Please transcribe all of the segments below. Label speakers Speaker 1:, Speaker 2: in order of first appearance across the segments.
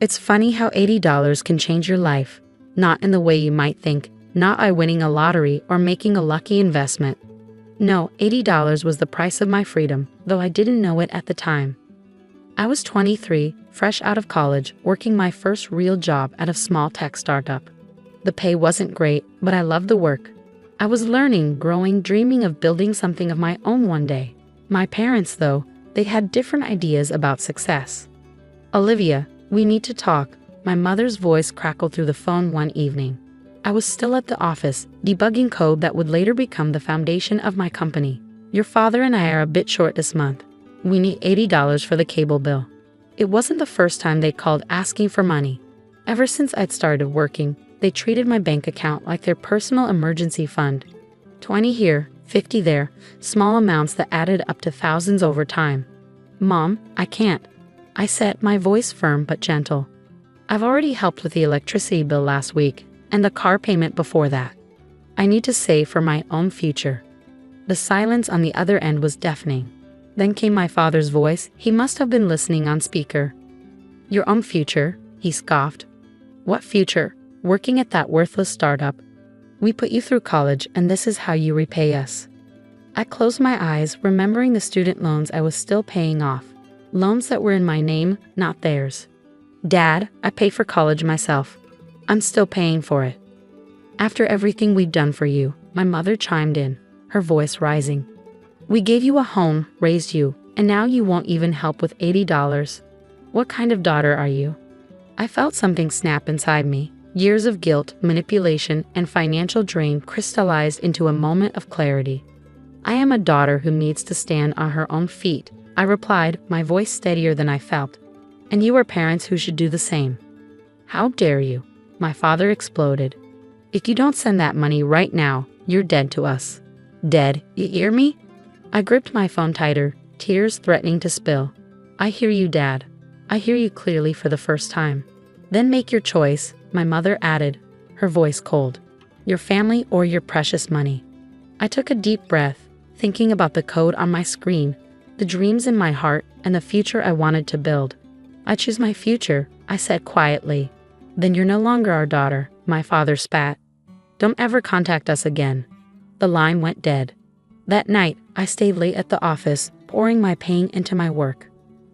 Speaker 1: It's funny how $80 can change your life, not in the way you might think, not by winning a lottery or making a lucky investment. No, $80 was the price of my freedom, though I didn't know it at the time. I was 23, fresh out of college, working my first real job at a small tech startup. The pay wasn't great, but I loved the work. I was learning, growing, dreaming of building something of my own one day. My parents, though, they had different ideas about success. "Olivia, we need to talk," my mother's voice crackled through the phone one evening. I was still at the office, debugging code that would later become the foundation of my company. "Your father and I are a bit short this month. We need $80 for the cable bill." It wasn't the first time they'd called asking for money. Ever since I'd started working, they treated my bank account like their personal emergency fund. 20 here, 50 there, small amounts that added up to thousands over time. "Mom, I can't," I said, my voice firm but gentle. "I've already helped with the electricity bill last week, and the car payment before that. I need to save for my own future." The silence on the other end was deafening. Then came my father's voice. He must have been listening on speaker. "Your own future?" he scoffed. "What future? Working at that worthless startup? We put you through college, and this is how you repay us." I closed my eyes, remembering the student loans I was still paying off. Loans that were in my name, not theirs. "Dad, I pay for college myself. I'm still paying for it." "After everything we've done for you," my mother chimed in, her voice rising. "We gave you a home, raised you, and now you won't even help with $80. What kind of daughter are you?" I felt something snap inside me. Years of guilt, manipulation, and financial drain crystallized into a moment of clarity. "I am a daughter who needs to stand on her own feet," I replied, my voice steadier than I felt. "And you are parents who should do the same." "How dare you?" my father exploded. "If you don't send that money right now, you're dead to us." "Dead, you hear me?" I gripped my phone tighter, tears threatening to spill. "I hear you, Dad. I hear you clearly for the first time." "Then make your choice," my mother added, her voice cold. "Your family or your precious money." I took a deep breath, thinking about the code on my screen, the dreams in my heart, and the future I wanted to build. "I choose my future," I said quietly. "Then you're no longer our daughter," my father spat. "Don't ever contact us again." The line went dead. That night, I stayed late at the office, pouring my pain into my work.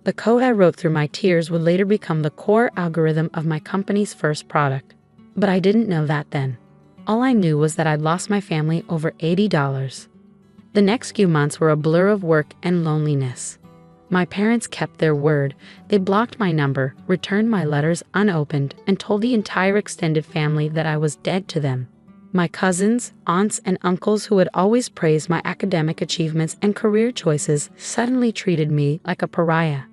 Speaker 1: The code I wrote through my tears would later become the core algorithm of my company's first product. But I didn't know that then. All I knew was that I'd lost my family over $80. The next few months were a blur of work and loneliness. My parents kept their word. They blocked my number, returned my letters unopened, and told the entire extended family that I was dead to them. My cousins, aunts, and uncles who had always praised my academic achievements and career choices suddenly treated me like a pariah.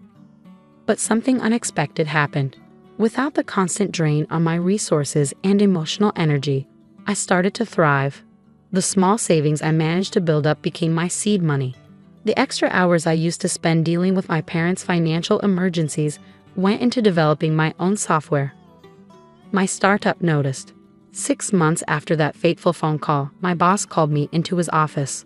Speaker 1: But something unexpected happened. Without the constant drain on my resources and emotional energy, I started to thrive. The small savings I managed to build up became my seed money. The extra hours I used to spend dealing with my parents' financial emergencies went into developing my own software. My startup noticed. 6 months after that fateful phone call, my boss called me into his office.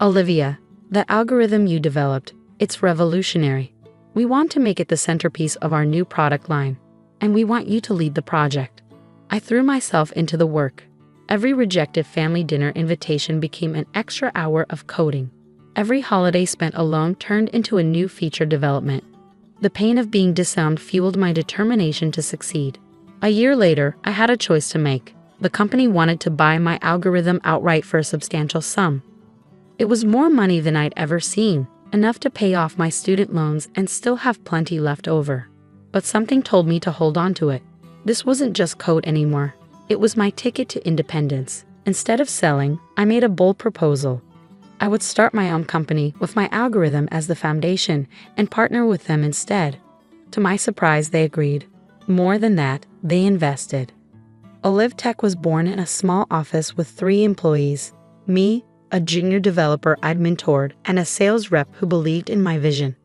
Speaker 1: "Olivia, the algorithm you developed, it's revolutionary. We want to make it the centerpiece of our new product line, and we want you to lead the project." I threw myself into the work. Every rejected family dinner invitation became an extra hour of coding. Every holiday spent alone turned into a new feature development. The pain of being disowned fueled my determination to succeed. A year later, I had a choice to make. The company wanted to buy my algorithm outright for a substantial sum. It was more money than I'd ever seen, enough to pay off my student loans and still have plenty left over. But something told me to hold on to it. This wasn't just code anymore. It was my ticket to independence. Instead of selling, I made a bold proposal. I would start my own company with my algorithm as the foundation and partner with them instead. To my surprise, they agreed. More than that, they invested. Olive Tech was born in a small office with 3 employees. Me, a junior developer I'd mentored, and a sales rep who believed in my vision.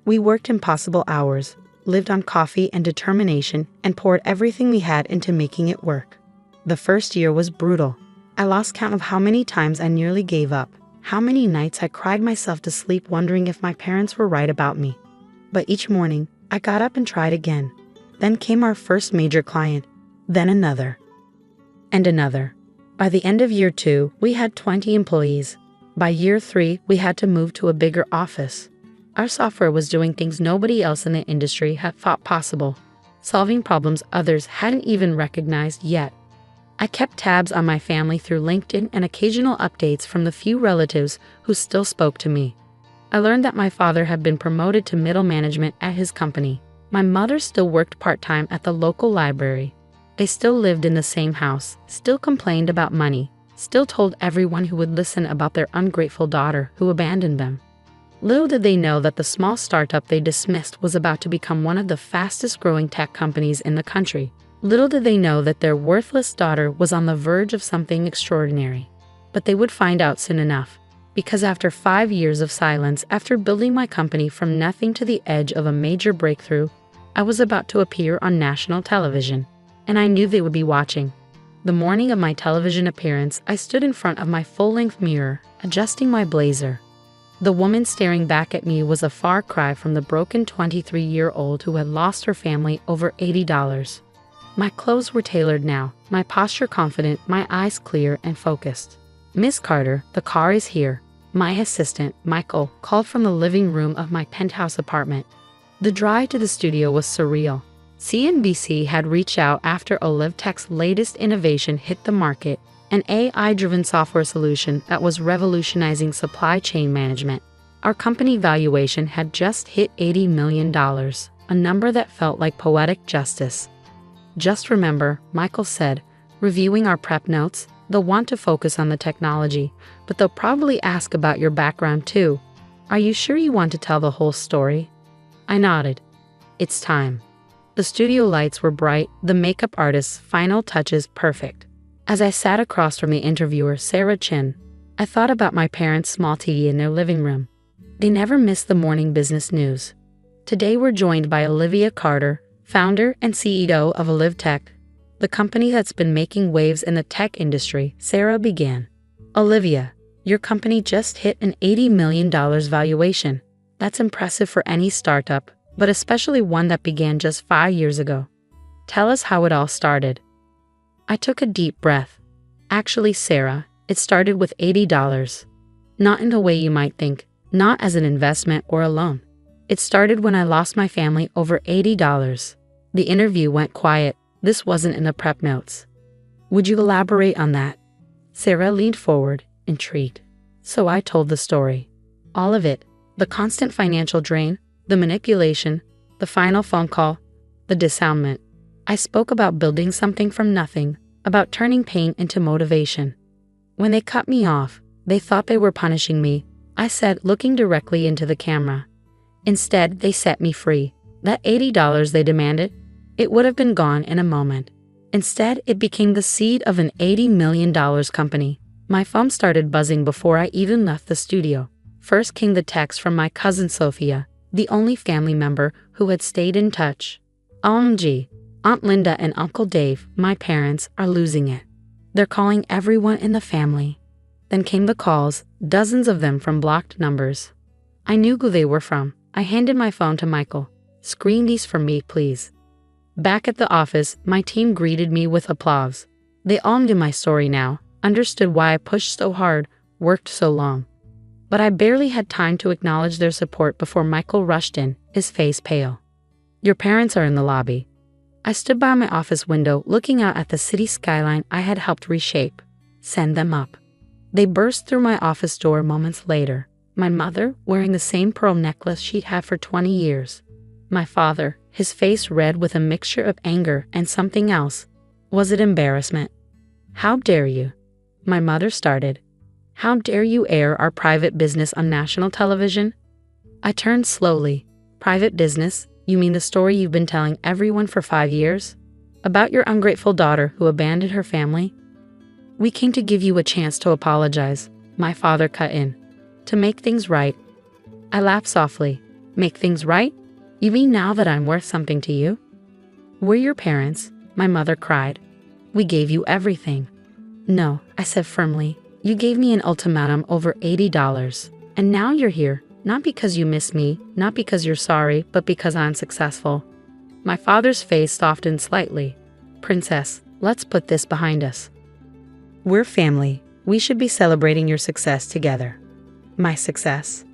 Speaker 1: We worked impossible hours, lived on coffee and determination, and poured everything we had into making it work. The first year was brutal. I lost count of how many times I nearly gave up, how many nights I cried myself to sleep wondering if my parents were right about me. But each morning, I got up and tried again. Then came our first major client, then another, and another. By the end of year 2, we had 20 employees. By year 3, we had to move to a bigger office. Our software was doing things nobody else in the industry had thought possible, solving problems others hadn't even recognized yet. I kept tabs on my family through LinkedIn and occasional updates from the few relatives who still spoke to me. I learned that my father had been promoted to middle management at his company. My mother still worked part-time at the local library. They still lived in the same house, still complained about money, still told everyone who would listen about their ungrateful daughter who abandoned them. Little did they know that the small startup they dismissed was about to become one of the fastest-growing tech companies in the country. Little did they know that their worthless daughter was on the verge of something extraordinary. But they would find out soon enough, because after 5 years of silence, after building my company from nothing to the edge of a major breakthrough, I was about to appear on national television, and I knew they would be watching. The morning of my television appearance, I stood in front of my full-length mirror, adjusting my blazer. The woman staring back at me was a far cry from the broken 23-year-old who had lost her family over $80. My clothes were tailored now, my posture confident, my eyes clear and focused. "Miss Carter, the car is here," my assistant, Michael, called from the living room of my penthouse apartment. The drive to the studio was surreal. CNBC had reached out after OlivTech's latest innovation hit the market, an AI-driven software solution that was revolutionizing supply chain management. Our company valuation had just hit $80 million, a number that felt like poetic justice. "Just remember," Michael said, reviewing our prep notes, "they'll want to focus on the technology, but they'll probably ask about your background too. Are you sure you want to tell the whole story?" I nodded. "It's time." The studio lights were bright, the makeup artist's final touches perfect. As I sat across from the interviewer, Sarah Chin, I thought about my parents' small TV in their living room. They never missed the morning business news. Today we're joined by Olivia Carter, founder and CEO of OlivTech, the company that's been making waves in the tech industry. Sarah began. "Olivia, your company just hit an $80 million valuation. That's impressive for any startup, but especially one that began just 5 years ago. Tell us how it all started." I took a deep breath. "Actually, Sarah, it started with $80. Not in the way you might think, not as an investment or a loan. It started when I lost my family over $80. The interview went quiet. This wasn't in the prep notes. "Would you elaborate on that?" Sarah leaned forward, intrigued. So I told the story. All of it. The constant financial drain, the manipulation, the final phone call, the disownment. I spoke about building something from nothing, about turning pain into motivation. When they cut me off, they thought they were punishing me, I said, looking directly into the camera. Instead, they set me free. That $80 they demanded, it would have been gone in a moment. Instead, it became the seed of an $80 million company. My phone started buzzing before I even left the studio. First came the text from my cousin Sophia, the only family member who had stayed in touch. "OMG, Aunt Linda and Uncle Dave, my parents, are losing it. They're calling everyone in the family." Then came the calls, dozens of them from blocked numbers. I knew who they were from. I handed my phone to Michael. "Screen these for me, please." Back at the office, my team greeted me with applause. They all knew my story now, understood why I pushed so hard, worked so long. But I barely had time to acknowledge their support before Michael rushed in, his face pale. "Your parents are in the lobby." I stood by my office window, looking out at the city skyline I had helped reshape. "Send them up." They burst through my office door moments later. My mother, wearing the same pearl necklace she'd had for 20 years. My father, his face red with a mixture of anger and something else. Was it embarrassment? "How dare you?" My mother started. "How dare you air our private business on national television?" I turned slowly. "Private business? You mean the story you've been telling everyone for 5 years? About your ungrateful daughter who abandoned her family?" "We came to give you a chance to apologize," my father cut in. "To make things right." I laughed softly. "Make things right? You mean now that I'm worth something to you?" "We're your parents," my mother cried. "We gave you everything." "No," I said firmly. "You gave me an ultimatum over $80. And now you're here, not because you miss me, not because you're sorry, but because I'm successful." My father's face softened slightly. Princess, let's put this behind us. We're family. We should be celebrating your success together. My success?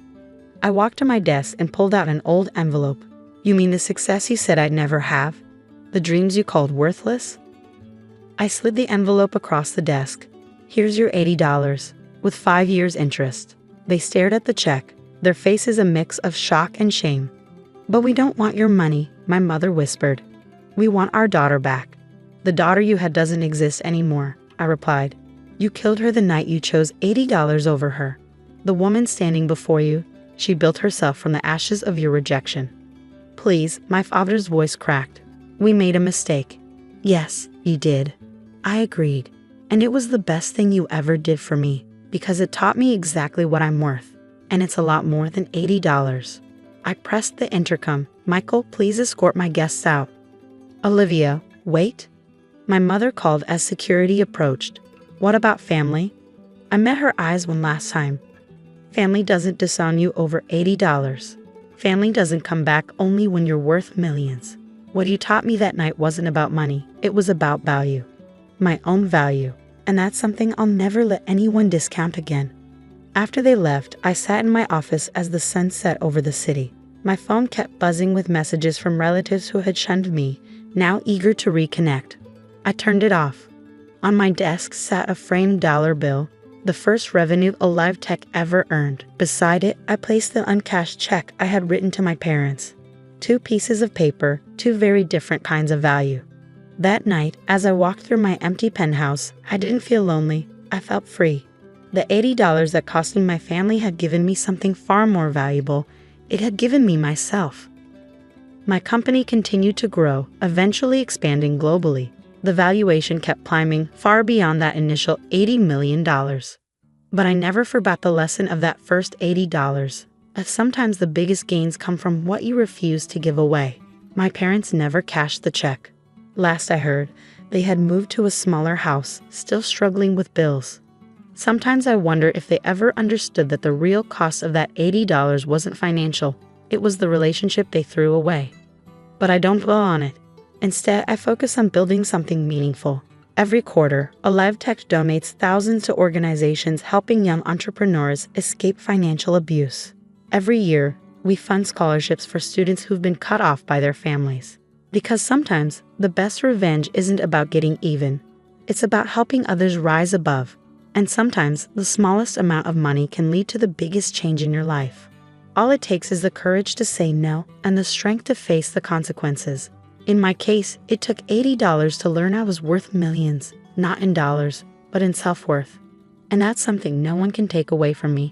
Speaker 1: I walked to my desk and pulled out an old envelope. You mean the success you said I'd never have? The dreams you called worthless? I slid the envelope across the desk. Here's your $80, with 5 years interest. They stared at the check, their faces a mix of shock and shame. But we don't want your money, my mother whispered. We want our daughter back. The daughter you had doesn't exist anymore, I replied. You killed her the night you chose $80 over her. The woman standing before you, she built herself from the ashes of your rejection. Please, my father's voice cracked. We made a mistake. Yes, you did. I agreed. And it was the best thing you ever did for me, because it taught me exactly what I'm worth. And it's a lot more than $80. I pressed the intercom. Michael, please escort my guests out. Olivia, wait. My mother called as security approached. What about family? I met her eyes one last time. Family doesn't disown you over $80. Family doesn't come back only when you're worth millions. What you taught me that night wasn't about money. It was about value. My own value. And that's something I'll never let anyone discount again. After they left, I sat in my office as the sun set over the city. My phone kept buzzing with messages from relatives who had shunned me, now eager to reconnect. I turned it off. On my desk sat a framed dollar bill, the first revenue Alive Tech ever earned. Beside it, I placed the uncashed check I had written to my parents. 2 pieces of paper, 2 very different kinds of value. That night, as I walked through my empty penthouse, I didn't feel lonely. I felt free. The $80 that costing my family had given me something far more valuable. It had given me myself. My company continued to grow, eventually expanding globally. The valuation kept climbing far beyond that initial $80 million. But I never forgot the lesson of that first $80. That sometimes the biggest gains come from what you refuse to give away. My parents never cashed the check. Last I heard, they had moved to a smaller house, still struggling with bills. Sometimes I wonder if they ever understood that the real cost of that $80 wasn't financial. It was the relationship they threw away. But I don't dwell on it. Instead, I focus on building something meaningful. Every quarter, Alive Tech donates thousands to organizations helping young entrepreneurs escape financial abuse. Every year, we fund scholarships for students who've been cut off by their families. Because sometimes, the best revenge isn't about getting even. It's about helping others rise above. And sometimes, the smallest amount of money can lead to the biggest change in your life. All it takes is the courage to say no and the strength to face the consequences. In my case, it took $80 to learn I was worth millions, not in dollars, but in self-worth. And that's something no one can take away from me.